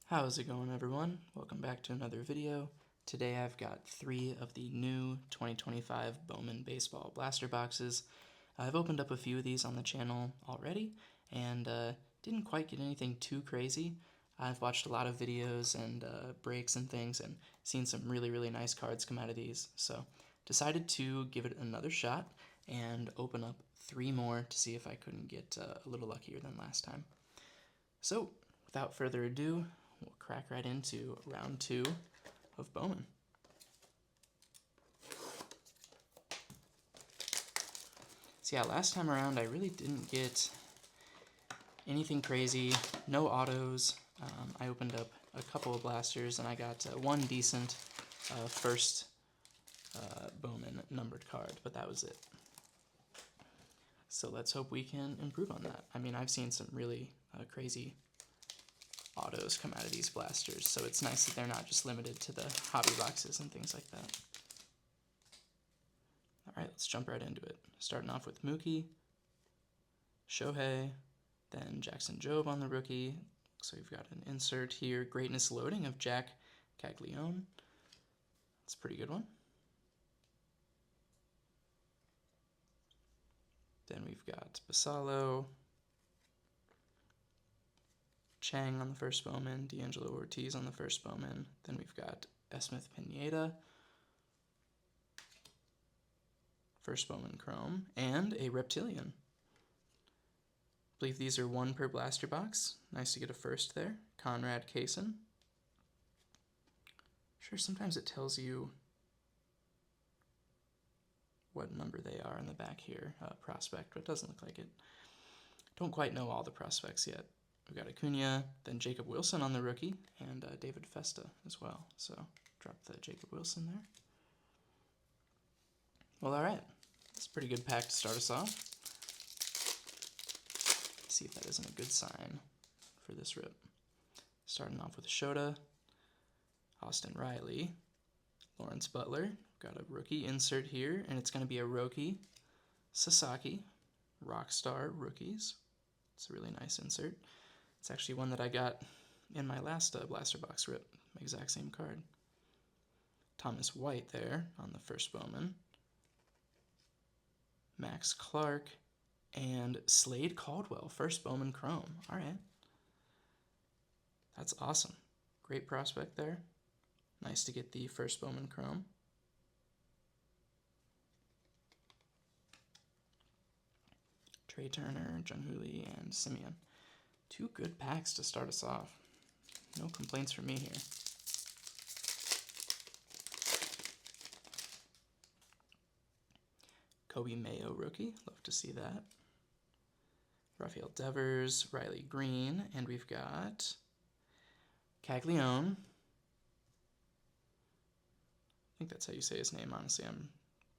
How's it going, everyone? Welcome back to another video. Today I've got 3 of the new 2025 Bowman Baseball Blaster boxes. I've opened up a few of these on the channel already and didn't quite get anything too crazy. I've watched a lot of videos and breaks and things and seen some really nice cards come out of these, so decided to give it another shot and open up 3 more to see if I couldn't get a little luckier than last time. So, without further ado, we'll crack right into round 2 of Bowman. So yeah, last time around I really didn't get anything crazy, no autos. I opened up a couple of blasters and I got one decent first Bowman numbered card, but that was it. So let's hope we can improve on that. I mean, I've seen some really crazy autos come out of these blasters, so it's nice that they're not just limited to the hobby boxes and things like that. Alright, let's jump right into it. Starting off with Mookie, Shohei, then Jackson Jobe on the rookie. So we've got an insert here, Greatness Loading of Jack Caglione. That's a pretty good one. Then we've got Basallo, Chang on the first Bowman, D'Angelo Ortiz on the first Bowman. Then we've got Esmith Pineda, first Bowman Chrome, and a Reptilian. I believe these are 1 per blaster box. Nice to get a first there. Conrad Kaysen. Sure, sometimes it tells you what number they are in the back here, prospect, but it doesn't look like it. Don't quite know all the prospects yet. We've got Acuna, then Jacob Wilson on the rookie, and David Festa as well. So drop the Jacob Wilson there. Well, alright. That's a pretty good pack to start us off. Let's see if that isn't a good sign for this rip. Starting off with Shota, Austin Riley, Lawrence Butler. Got a rookie insert here, and it's going to be a Roki Sasaki Rockstar Rookies. It's a really nice insert. It's actually one that I got in my last blaster box rip, exact same card. Thomas White there on the first Bowman. Max Clark and Slade Caldwell, first Bowman Chrome. All right. That's awesome. Great prospect there. Nice to get the first Bowman Chrome. Trey Turner, Junhuli, and Simeon. 2 good packs to start us off. No complaints from me here. Kobe Mayo rookie, love to see that. Rafael Devers, Riley Green, and we've got Caglione. I think that's how you say his name, honestly. I'm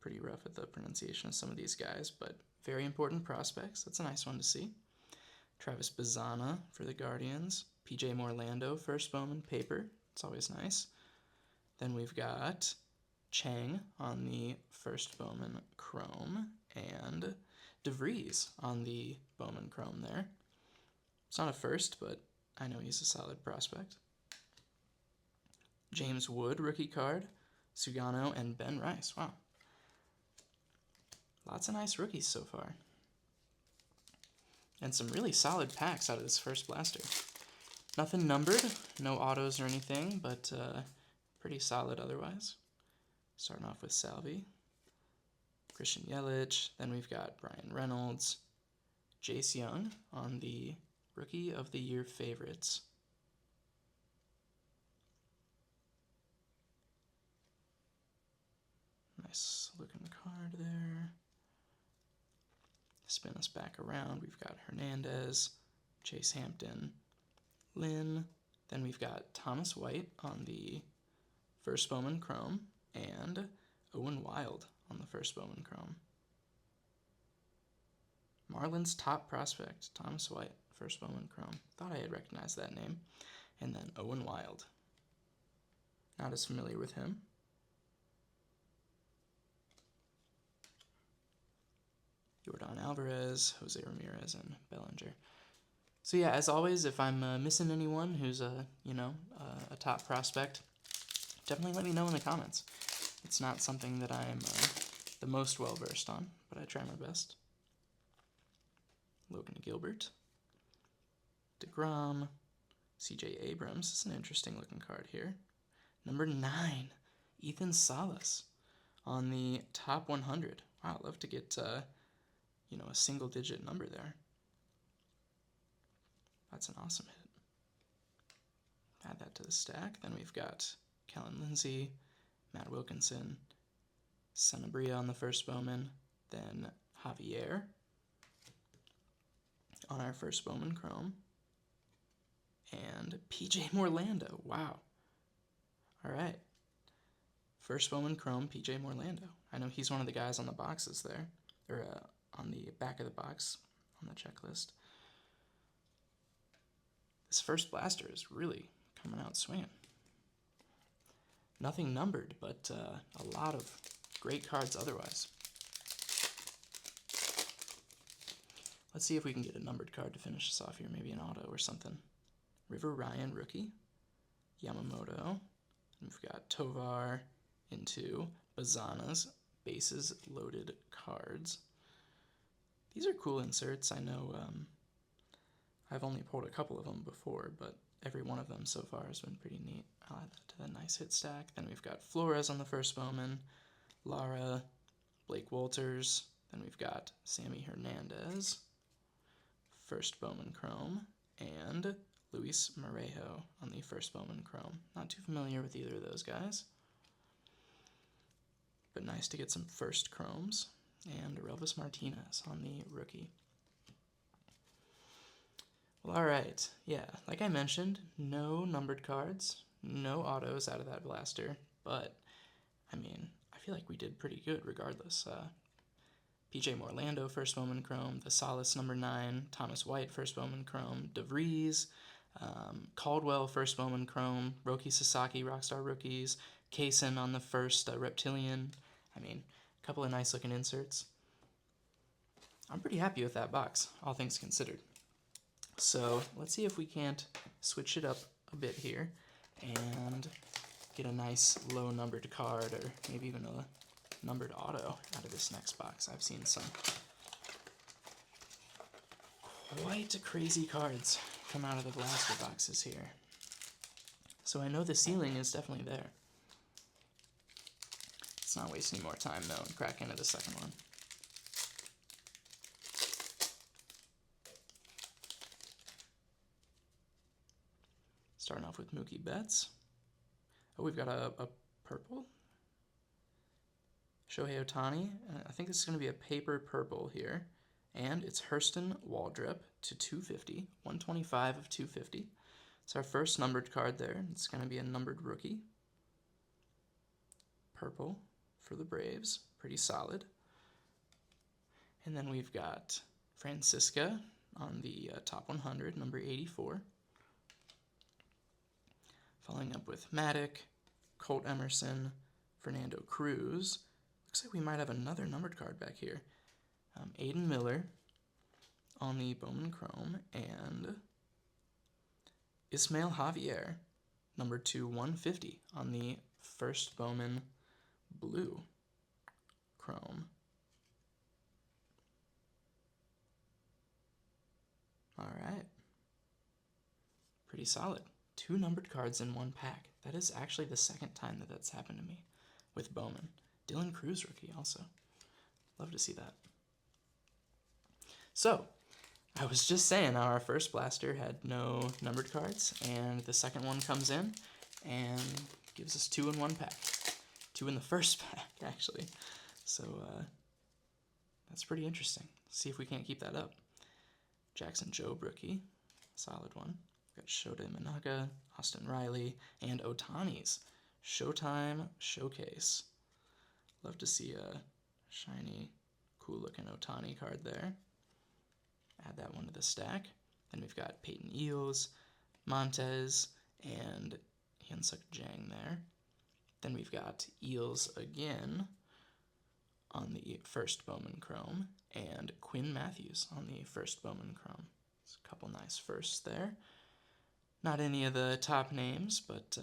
pretty rough at the pronunciation of some of these guys, but very important prospects. That's a nice one to see. Travis Bazzana for the Guardians. PJ Morlando, first Bowman paper. It's always nice. Then we've got Chang on the first Bowman Chrome and DeVries on the Bowman Chrome there. It's not a first, but I know he's a solid prospect. James Wood rookie card, Sugano, and Ben Rice. Wow. Lots of nice rookies so far. And some really solid packs out of this first blaster. Nothing numbered, no autos or anything, but pretty solid otherwise. Starting off with Salvi, Christian Yelich, then we've got Brian Reynolds, Jace Young on the Rookie of the Year favorites. Nice looking card there. Spin us back around. We've got Hernandez, Chase Hampton, Lynn. Then we've got Thomas White on the first Bowman Chrome and Owen Wild on the first Bowman Chrome. Marlins top prospect, Thomas White, first Bowman Chrome. Thought I had recognized that name. And then Owen Wild. Not as familiar with him. Yordan Alvarez, Jose Ramirez, and Bellinger. So yeah, as always, if I'm missing anyone who's a top prospect, definitely let me know in the comments. It's not something that I'm the most well versed on, but I try my best. Logan Gilbert, DeGrom, C.J. Abrams. This is an interesting looking card here. Number 9, Ethan Salas on the top 100. Wow, I'd love to get a single digit number there. That's an awesome hit. Add that to the stack. Then we've got Kellen Lindsey, Matt Wilkinson, Sanabria on the first Bowman, then Javier on our first Bowman Chrome, and PJ Morlando. Wow. All right. First Bowman Chrome, PJ Morlando. I know he's one of the guys on the boxes there, or on the back of the box on the checklist. This first blaster is really coming out swinging. Nothing numbered, but a lot of great cards otherwise. Let's see if we can get a numbered card to finish this off here, maybe an auto or something. River Ryan, rookie. Yamamoto. And we've got Tovar into Bazana's bases loaded cards. These are cool inserts. I know I've only pulled a couple of them before, but every one of them so far has been pretty neat. I'll add that to the nice hit stack. Then we've got Flores on the first Bowman, Lara, Blake Walters. Then we've got Sammy Hernandez, first Bowman Chrome, and Luis Morejo on the first Bowman Chrome. Not too familiar with either of those guys, but nice to get some first Chromes. And Relvis Martinez on the rookie. Well, all right. Yeah, like I mentioned, no numbered cards, no autos out of that blaster, but, I mean, I feel like we did pretty good regardless. PJ Morlando, first Bowman Chrome, the Salas number 9, Thomas White, first Bowman Chrome, DeVries, Caldwell, first Bowman Chrome, Roki Sasaki, Rockstar Rookies, Kaysen on the first Reptilian. I mean, a couple of nice looking inserts. I'm pretty happy with that box, all things considered. So let's see if we can't switch it up a bit here and get a nice low numbered card, or maybe even a numbered auto out of this next box. I've seen some quite crazy cards come out of the blaster boxes here. So I know the ceiling is definitely there. Let's not waste any more time though and crack into the second one. Starting off with Mookie Betts. Oh, we've got a purple. Shohei Ohtani. I think this is going to be a paper purple here. And it's Hurston Waldrep to 250. 125 of 250. It's our first numbered card there. It's going to be a numbered rookie. Purple for the Braves. Pretty solid. And then we've got Francisca on the top 100, number 84. Following up with Maddock, Colt Emerson, Fernando Cruz. Looks like we might have another numbered card back here. Aiden Miller on the Bowman Chrome, and Ismael Javier, number 2/150 on the first Bowman Blue Chrome. All right. Pretty solid. 2 numbered cards in 1 pack. That is actually the second time that that's happened to me with Bowman. Dylan Cruz rookie also. Love to see that. So, I was just saying our first blaster had no numbered cards, and the second one comes in and gives us 2 in 1 pack. 2 in the first pack, actually. So, that's pretty interesting. See if we can't keep that up. Jackson Jobe rookie. Solid one. Got Shota Imanaga, Austin Riley, and Ohtani's Showtime Showcase. Love to see a shiny, cool-looking Ohtani card there. Add that one to the stack. Then we've got Peyton Eales, Montez, and Hyunsuk Jang there. Then we've got Eales again on the first Bowman Chrome, and Quinn Matthews on the first Bowman Chrome. a couple nice firsts there. Not any of the top names, but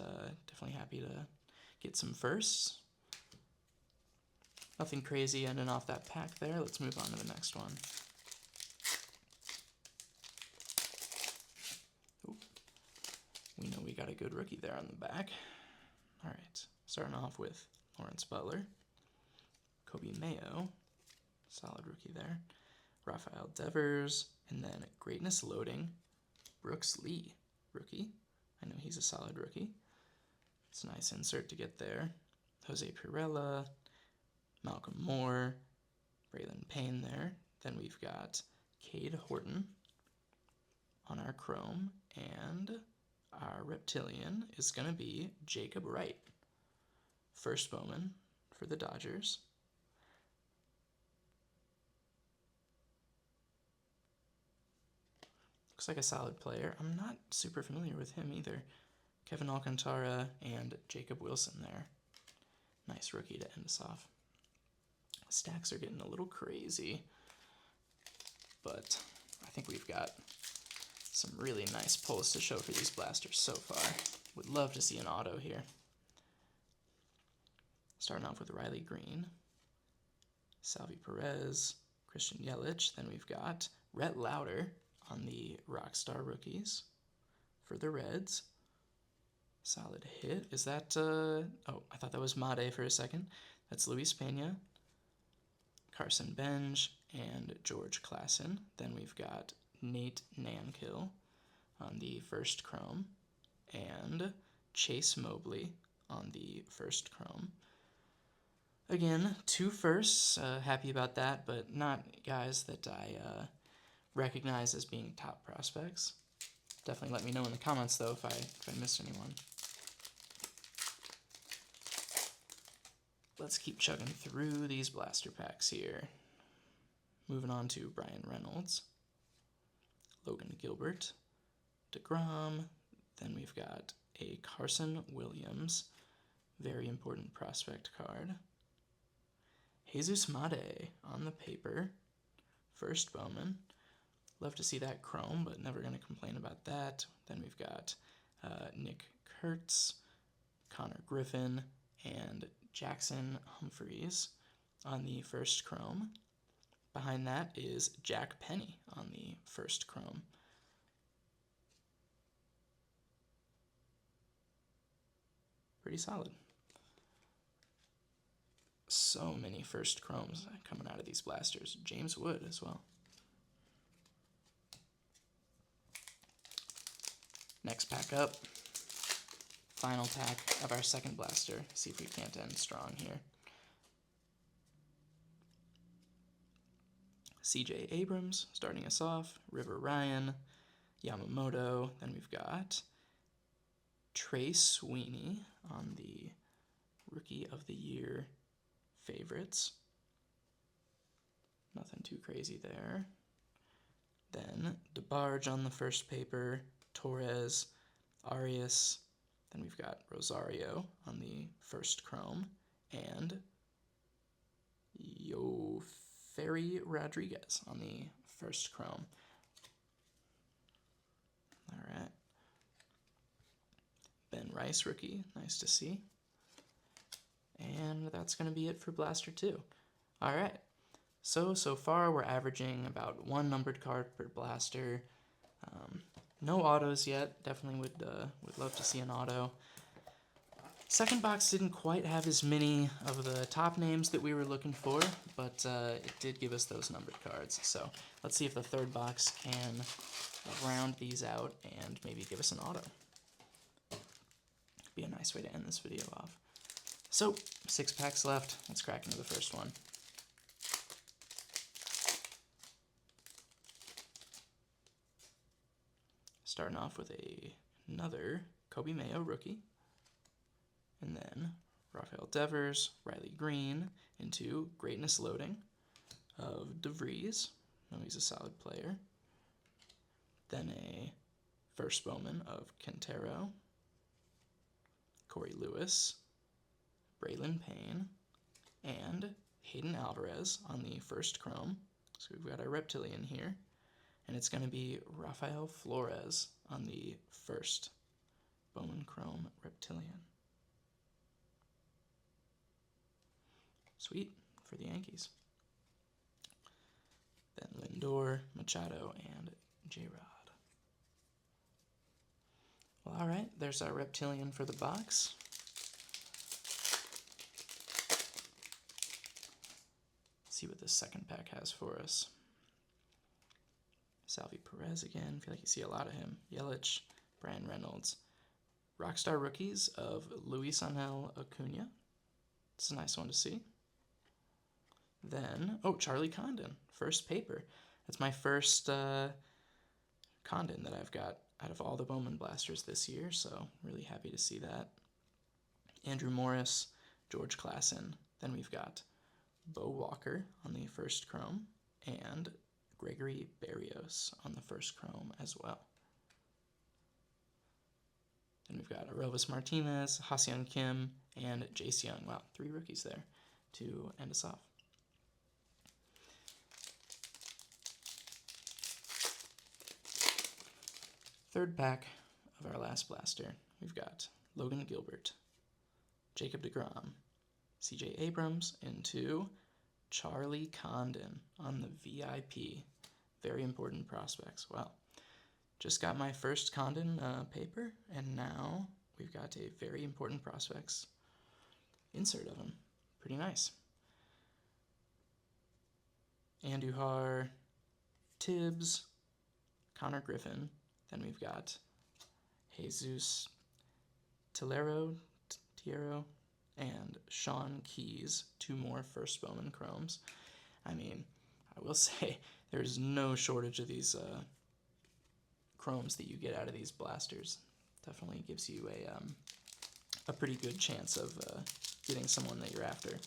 definitely happy to get some firsts. Nothing crazy ending off that pack there. Let's move on to the next one. Ooh. We know we got a good rookie there on the back. All right, starting off with Lawrence Butler, Kobe Mayo, solid rookie there, Rafael Devers, and then Greatness Loading, Brooks Lee, rookie. I know he's a solid rookie. It's a nice insert to get there. Jose Pirela, Malcolm Moore, Braylon Payne there. Then we've got Cade Horton on our Chrome, and our Reptilian is going to be Jacob Wright. First Bowman for the Dodgers. Looks like a solid player. I'm not super familiar with him either. Kevin Alcantara and Jacob Wilson there. Nice rookie to end us off. Stacks are getting a little crazy, but I think we've got some really nice pulls to show for these blasters so far. Would love to see an auto here. Starting off with Riley Green, Salvi Perez, Christian Yelich. Then we've got Rhett Lauder on the Rockstar rookies for the Reds. Solid hit. Is that, oh, I thought that was Made for a second. That's Luis Pena, Carson Benj, and George Klassen. Then we've got Nate Nankill on the first Chrome, and Chase Mobley on the first Chrome. Again, 2 firsts, happy about that, but not guys that I recognize as being top prospects. Definitely let me know in the comments, though, if I missed anyone. Let's keep chugging through these blaster packs here. Moving on to Brian Reynolds, Logan Gilbert, DeGrom. Then we've got a Carson Williams, very important prospect card. Jesus Made on the paper, first Bowman. Love to see that Chrome, but never going to complain about that. Then we've got Nick Kurtz, Connor Griffin, and Jackson Humphreys on the first Chrome. Behind that is Jack Penny on the first Chrome. Pretty solid. So many first Chromes coming out of these blasters. James Wood as well. Next pack up. Final pack of our second blaster. See if we can't end strong here. CJ Abrams starting us off. River Ryan, Yamamoto. Then we've got Trey Sweeney on the Rookie of the Year favorites. Nothing too crazy there. Then DeBarge on the first paper. Torres, Arias. Then we've got Rosario on the first Chrome. And Ferry Rodriguez on the first Chrome. All right. Ben Rice rookie, nice to see. And that's going to be it for Blaster 2. All right. So far we're averaging about 1 numbered card per blaster. No autos yet. Definitely would love to see an auto. Second box didn't quite have as many of the top names that we were looking for, but it did give us those numbered cards. So let's see if the third box can round these out and maybe give us an auto. Be a nice way to end this video off. So 6 packs left. Let's crack into the first one. Starting off with another Kobe Mayo rookie. And then Rafael Devers, Riley Green, into Greatness Loading of DeVries. No, he's a solid player. Then a first Bowman of Quintero, Corey Lewis, Braylon Payne, and Hayden Alvarez on the first Chrome. So we've got our Reptilian here. and it's going to be Rafael Flores on the first Bowman Chrome Reptilian. Sweet for the Yankees. Then Lindor, Machado, and J-Rod. Well, all right, there's our Reptilian for the box. See what this second pack has for us. Salvi Perez again. I feel like you see a lot of him. Yelich, Brian Reynolds. Rockstar rookies of Luis Angel Acuna. It's a nice one to see. Then, oh, Charlie Condon, first paper. That's my first Condon that I've got out of all the Bowman Blasters this year, so really happy to see that. Andrew Morris, George Klassen. Then we've got Bo Walker on the first Chrome, and Gregory Berrios on the first Chrome as well. Then we've got Arovis Martinez, Ha-Seong Kim, and Jace Young. Wow, 3 rookies there to end us off. Third pack of our last blaster, we've got Logan Gilbert, Jacob deGrom, CJ Abrams into Charlie Condon on the VIP. Very important prospects. Well, just got my first Condon paper, and now we've got a very important prospects insert of him. Pretty nice. Andujar, Tibbs, Connor Griffin. Then we've got Jesus Tillero, and Sean Keys, 2 more first Bowman Chromes. I mean, I will say there's no shortage of these Chromes that you get out of these blasters. Definitely gives you a pretty good chance of getting someone that you're after.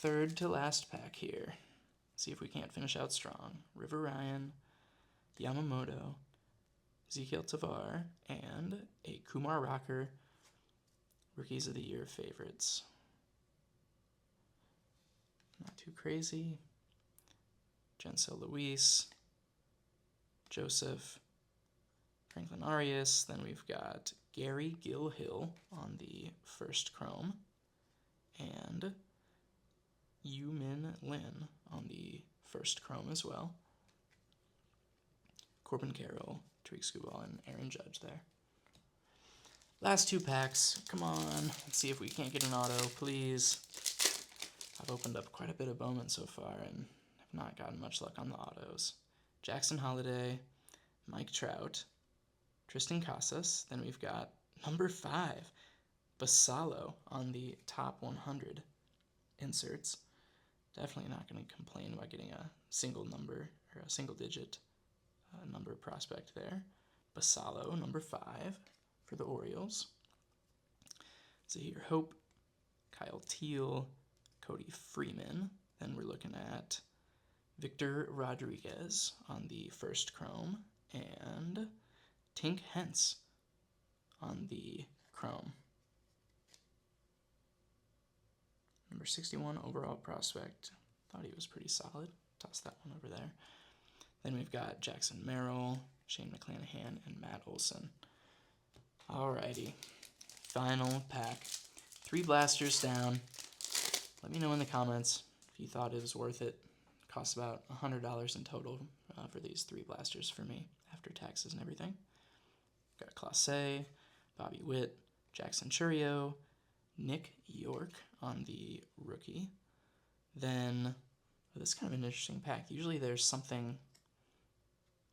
Third to last pack here. See if we can't finish out strong. River Ryan, Yamamoto, Ezekiel Tavar, and a Kumar Rocker Rookies of the Year favorites. Not too crazy. Gensel Luis, Joseph, Franklin Arias. Then we've got Gary Gilhill on the first Chrome, and Yu-Min Lin on the first Chrome as well. Corbin Carroll, Tariq Skubal, and Aaron Judge there. Last 2 packs. Come on. Let's see if we can't get an auto, please. I've opened up quite a bit of Bowman so far and have not gotten much luck on the autos. Jackson Holiday, Mike Trout, Tristan Casas. Then we've got number 5, Basalo on the top 100 inserts. Definitely not going to complain about getting a single number or a single digit number prospect there. Basalo, number 5 for the Orioles. Zahir Hope, Kyle Teal, Cody Freeman. Then we're looking at Victor Rodriguez on the first Chrome, and Tink Hence on the Chrome. Number 61 overall prospect. Thought he was pretty solid. Toss that one over there. Then we've got Jackson Merrill, Shane McClanahan, and Matt Olson. Alrighty. Final pack. 3 blasters down. Let me know in the comments if you thought it was worth it. It costs about $100 in total for these 3 blasters for me after taxes and everything. Got Clase, Bobby Witt, Jackson Churio, Nick York on the rookie. Then, this is kind of an interesting pack. Usually there's something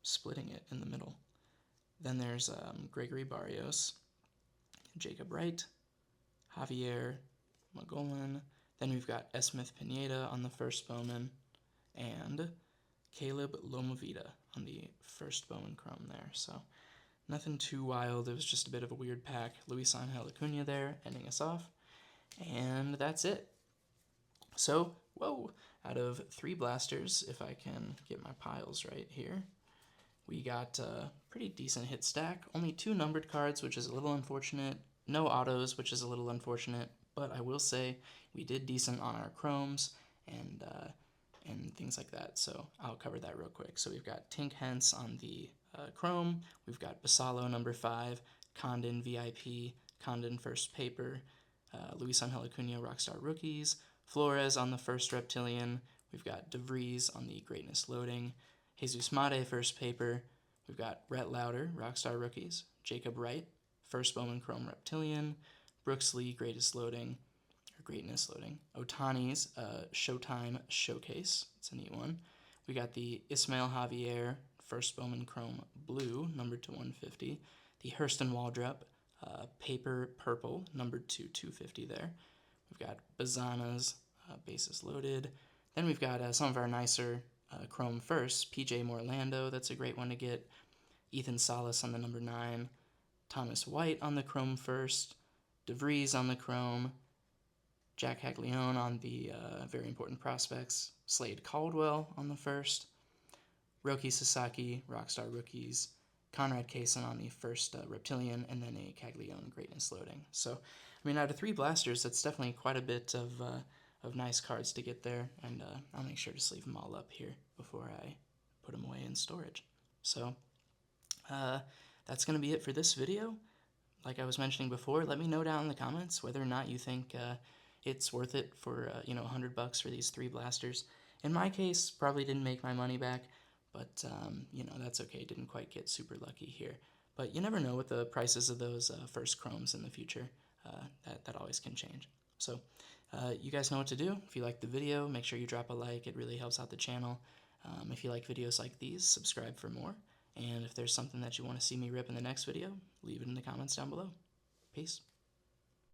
splitting it in the middle. Then there's Gregory Barrios, Jacob Wright, Javier Magolan. Then we've got Esmith Pineda on the first Bowman, and Caleb Lomavita on the first Bowman Chrome there. So nothing too wild. It was just a bit of a weird pack. Luis Angel Acuna there, ending us off. And that's it. So, whoa, out of 3 blasters, if I can get my piles right here, we got a pretty decent hit stack. Only 2 numbered cards, which is a little unfortunate. No autos, which is a little unfortunate. But I will say we did decent on our Chromes, and and things like that. So I'll cover that real quick. So we've got Tink Hence on the Chrome. We've got Basalo number 5, Condon VIP, Condon first paper, Luis Angel Acuna Rockstar Rookies, Flores on the first Reptilian. We've got DeVries on the Greatness Loading, Jesus Mate first paper. We've got Rhett Lauder Rockstar Rookies, Jacob Wright first Bowman Chrome Reptilian, Brooks Lee Greatest Loading, or Greatness Loading, Otani's Showtime Showcase. It's a neat one. We got the Ismael Javier first Bowman Chrome Blue, numbered to 150. The Hurston Waldrop Paper Purple, numbered to 250 there. We've got Bazana's Bases Loaded. Then we've got some of our nicer Chrome firsts. PJ Morlando, that's a great one to get. Ethan Salas on the number 9. Thomas White on the Chrome first. DeVries on the Chrome. Jack Haglione on the very important prospects. Slade Caldwell on the first. Roki Sasaki, Rockstar Rookies. Conrad Kaysen on the first Reptilian, and then a Caglione Greatness Loading. So, I mean, out of 3 blasters, that's definitely quite a bit of nice cards to get there, and I'll make sure to sleeve them all up here before I put them away in storage. So, that's going to be it for this video. Like I was mentioning before, let me know down in the comments whether or not you think it's worth it for, $100 for these 3 blasters. In my case, probably didn't make my money back, but, that's okay. Didn't quite get super lucky here. But you never know with the prices of those first Chromes in the future. That always can change. So you guys know what to do. If you liked the video, make sure you drop a like. It really helps out the channel. If you like videos like these, subscribe for more. And if there's something that you want to see me rip in the next video, leave it in the comments down below. Peace.